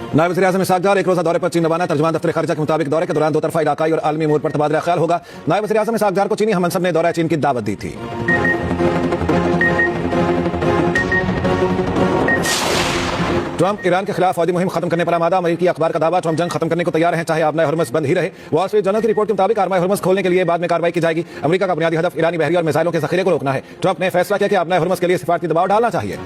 नायब वज़ीर-ए-आज़म इसहाक़ डार एक रोज़ा दौरे पर चीन रवाना। तर्जुमान दफ्तर खारिजा के मुताबिक दौरे के दौरान दो तरफ़ा इलाकाई और आलमी अमूर पर तबादला ख्याल होगा। नायब वज़ीर-ए-आज़म इसहाक़ डार को चीनी हम मनसब ने दौरा चीन की दावत दी थी। ट्रंप ईरान के खिलाफ फौजी मुहिम खत्म करने पर आमादा। अमेरिकी अखबार का दावा, ट्रंप जंग खत्म करने को तैयार हैं, चाहे आबनाए हुर्मुज़ बंद ही रहे। वॉल स्ट्रीट जर्नल की रिपोर्ट के मुताबिक आबनाए हुर्मुज़ खोलने के लिए बाद में कार्रवाई की जाएगी। अमेरिका का बुनियादी हदफ ईरानी बहरी और मिसाइलों के ज़ख़ीरे को रोकना है। ट्रंप ने फैसला किया कि आबनाए हुर्मुज़ के लिए सिफारती दबाव डालना चाहिए।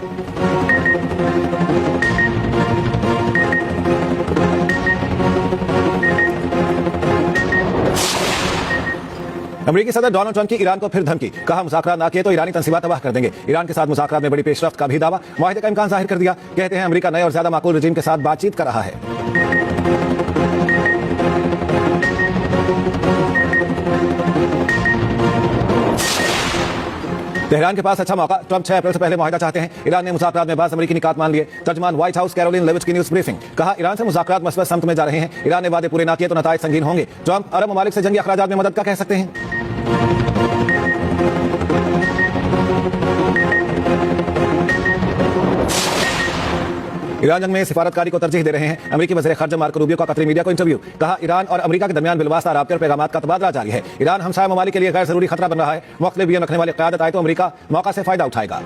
अमेरिकी सदर डोनाल्ड ट्रंप की ईरान को फिर धमकी, कहा मुज़ाकरात ना किए तो ईरानी तंसीबात तबाह कर देंगे। ईरान के साथ मुज़ाकरात में बड़ी पेशरफ्त का भी दावा, मुआहदे का इम्कान जाहिर कर दिया। कहते हैं अमेरिका नए और ज्यादा माकूल रजीम के साथ बातचीत कर रहा है। तेहरान के पास अच्छा मौका, ट्रंप 6 अप्रैल से पहले मुआहदा चाहते हैं। ईरान ने मुज़ाकरात में बाज़ अमेरिकी निकात मान लिए। तर्जुमान व्हाइट हाउस कैरोलिन लेविच की न्यूज़ ब्रीफिंग, कहा ईरान से मुज़ाकरात मस्बत समत में जा रहे हैं। ईरान ने वादे पूरे ना किए तो नताइज संगीन होंगे। ट्रंप अरब ममालिक से जंगी अखराजात में मदद का कह सकते हैं। ईरान जंग में सिफारतकारी को तरजीह दे रहे हैं। अमेरिकी वज़ीर ख़ारिजा मार्को रूबियो का कतरी मीडिया को इंटरव्यू, कहा ईरान और अमेरिका के दरमियान बिलवास्ता राब्ते और पैगामात का तबादला जारी है। ईरान हमसाया ममालिक के लिए गैर जरूरी खतरा बन रहा है। मुख्तलिफ विजन रखने वाली क़यादत आए तो अमेरिका मौका से फायदा उठाएगा।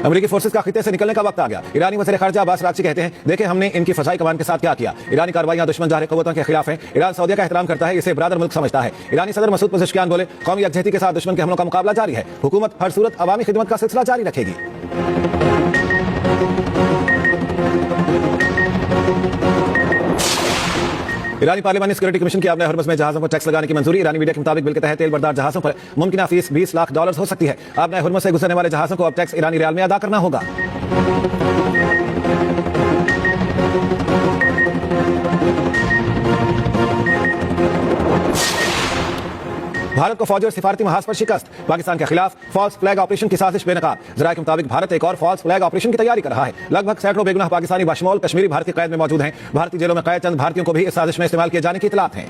अमेरिकी फोर्सेस का खिते से निकलने का वक्त आ गया। ईरानी वज़ीर ख़ारिजा अब्बास अराग़ची कहते हैं, देखें हमने इनकी फ़ज़ाई कमान के साथ क्या किया। ईरानी कार्रवाइयां दुश्मन जाहिर क़ुव्वतों के खिलाफ हैं। ईरान सऊदीया का एहतराम करता है, इसे ब्रादर मुल्क समझता है। ईरानी सदर मसूद पज़ेश्कियान बोले, कौमी यकजहती के साथ दुश्मन के हमलों का मुकाबला जारी है। हुकूमत हर सूरत अवामी खिदमत का सिलसिला जारी रखेगी। ईरानी पार्लियामानी सिक्योरिटी कमीशन की आबनाए हुर्मुज़ में जहाज़ों पर टैक्स लगाने की मंजूरी। ईरानी मीडिया के मुताबिक बिल के तहत तेल बरदार जहाज़ों पर मुमकिना फीस $20 लाख हो सकती है। आबनाए हुर्मुज़ से गुजरने वाले जहाज़ों को अब टैक्स ईरानी रियाल में अदा करना होगा। भारत को फौजी और सिफारती महाज पर शिकस्त। पाकिस्तान के खिलाफ फॉल्स फ्लैग ऑपरेशन की साजिश बेनकाब। ज़राए के मुताबिक भारत एक और फॉल्स फ्लैग ऑपरेशन की तैयारी कर रहा है। लगभग सैकड़ों बेगुनाह पाकिस्तानी बशमूल कश्मीरी भारतीय कैद में मौजूद हैं। भारतीय जेलों में कैद चंद भारतीयों को भी इस साजिश में इस्तेमाल किए जाने की इतलात हैं।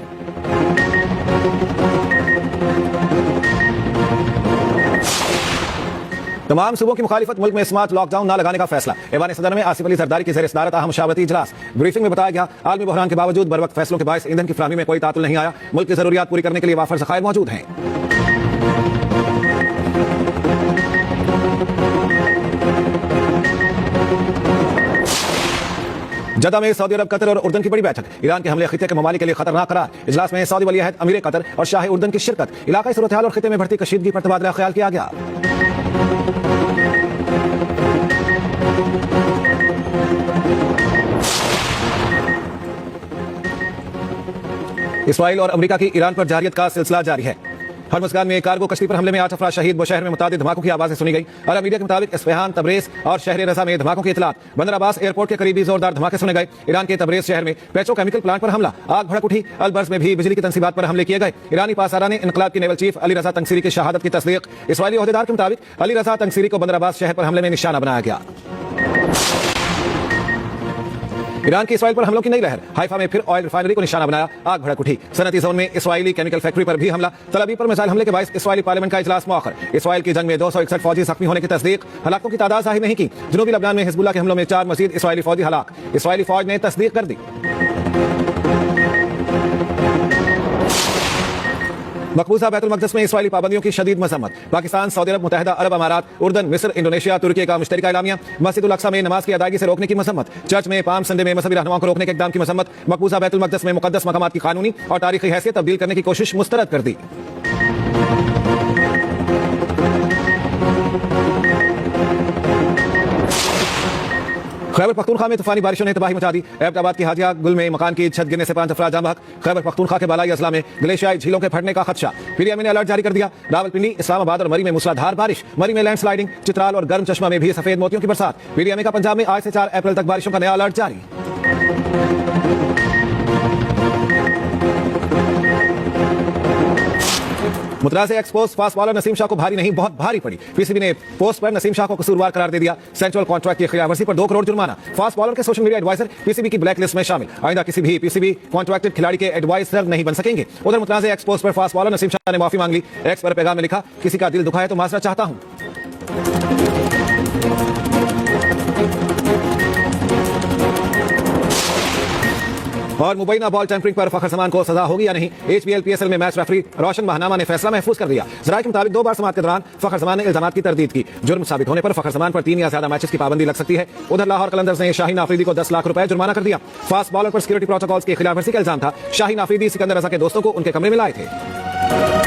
तमाम सूबों की मुखालिफत, मुल्क में स्मार्ट लॉकडाउन न लगाने का फैसला। ऐवान सदर में आसिफ अली जरदारी की ज़ेर सदारत अहम मशावरती इजलास। ब्रीफिंग में बताया गया, आलमी बहरान के बावजूद बर वक्त फैसलों के बायस ईंधन की फराहमी में कोई तातुल नहीं आया। मुल्क की जरूरियात पूरी करने के लिए वाफर ज़खायर मौजूद हैं। जद्दा में सऊदी अरब, कतर और उर्दन की बड़ी बैठक। ईरान के हमले खिते के ममालिक के लिए खतरनाक करार। इजलास में सऊदी वली अहद अमीर कतर और शाह उर्दन की शिरकत। इलाकाई सूरत-ए-हाल और खिते में बढ़ती कशीदगी पर तबादला ख्याल किया गया। इस्राईल और अमेरिका की ईरान पर जारियत का सिलसिला जारी है। हरमुज़गान में कार्गो कश्ती पर हमले में 8 अफराद शहीद। बुशहर में मुतादिद धमाकों की आवाज़ें सुनी गई। अरब मीडिया के मुताबिक इस्फहान, तबरेज़ और शहर रज़ा में धमाकों की इतलात। बंदर अब्बास एयरपोर्ट के करीबी जोरदार धमाके सुने गए। ईरान के तबरेज़ शहर में पेट्रोकेमिकल प्लांट पर हमला, आग भड़क उठी। अलबर्ज में भी बिजली की तंसीबात पर हमले किए गए। ईरानी पासारा ने इनकलाब की नेवल चीफ अली रज़ा तंगसीरी की शहादत की तस्दीक। इस्राईली ओहदेदार के मुताबिक अली रज़ा तंगसीरी को बंदर अब्बास शहर पर हमले में निशाना बनाया गया। ईरान की इस्राईल पर हमलों की नई लहर। हाइफा में फिर ऑयल रिफाइनरी को निशाना बनाया, आग भड़क उठी। सनती जोन में इस्राईली केमिकल फैक्ट्री पर भी हमला। तल अवीव पर मिसाइल हमले के बायस इस्राईली पार्लियामेंट का इजलास मौखर। इस्राईल की जंग में 261 फौजी जख्मी होने की तस्दीक। हलाकों की तादाद जाहिर नहीं की। जनूबी लबनान में हिजबुल्लाह के हमलों में 4 मजीद इस्राईली फौजी हलाक। इस्राईली फौज ने तस्दीक कर दी। मकबूजा बैतुल मक़दस में इस्राईली पाबंदियों की शदीद मजम्मत। पाकिस्तान, सऊदी अरब, मुत्तहिदा अरब अमारात, उर्दन, मिस्र, इंडोनेशिया, तुर्की का मुश्तरका एलामिया। मस्जिद उल अक्सा में नमाज की अदायगी से रोकने की मजम्मत। चर्च में पाम संडे में मजहबी रहनुमाओं को रोकने के इक़दाम की मजम्मत। मकबूजा बैतुल मक़दस में मुक़द्दस मकामात की कानूनी और तारीखी हैसियत तब्दील करने की कोशिश मुस्तरद कर दी। खैबर पख्तूनख्वा में तूफानी बारिशों ने तबाही मचा दी। एबटाबाद की हाजिया गुल में मकान की छत गिरने से 5 अफराद जाँ बहक। खैबर पख्तूनख्वा के बालाई अजला में ग्लेशियाई झीलों के फटने का खदशा। पीडीएम ने अलर्ट जारी कर दिया। रावलपिंडी, इस्लामाबाद और मरी में मूसलाधार बारिश। मरी में लैंडस्लाइडिंग। चित्राल और गर्म चश्मा में भी सफेद मोतियों की बरसात। पीडीएम का पंजाब में आज से 4 अप्रैल तक बारिशों का नया अलर्ट जारी। मुतराज़े expose fast bowler Naseem Shah को भारी नहीं बहुत भारी पड़ी। पीसीबी ने पोस्ट पर नसीम शाह को कसूरवार करार दे दिया। सेंट्रल कॉन्ट्रैक्ट की खिलाफवर्जी पर 2 करोड़ जुर्माना। फास्ट बॉलर के सोशल मीडिया एडवाइजर पीसीबी की ब्लैक लिस्ट में शामिल। आइंदा किसी भी पीसीबी कॉन्ट्रैक्टेड खिलाड़ी के एडवाइजर नहीं बन सकेंगे। उधर मुतराज़े एक्सपोज पर फास्ट बॉलर नसीम शाह ने माफी मांग ली। एक्स पर पैगाम में लिखा, किसी का दिल दुखा है तो माजरत चाहता हूं। और मुबैना बॉल टेम्परिंग पर फखर जमान को सजा होगी या नहीं। एचबीएल पीएसएल में मैच रेफरी रोशन महानामा ने फैसला महफूज कर दिया। जराये के मुताबिक 2 बार समाअत के दौरान फखर जमान ने इल्जामात की तरदीद की। जुर्म साबित होने पर फखर जमान पर 3 या ज्यादा मैचेस की पाबंदी लग सकती है। उधर लाहौर कलंदर्स ने शाहीन आफरीदी को 10 लाख रुपए जुर्माना कर दिया। फास्ट बॉलर पर सिक्योरिटी प्रोटोकॉल्स की खिलाफवर्जी का इल्जाम था। शाहीन आफरीदी सिकंदर रजा के दोस्तों को उनके कमरे में लाए थे।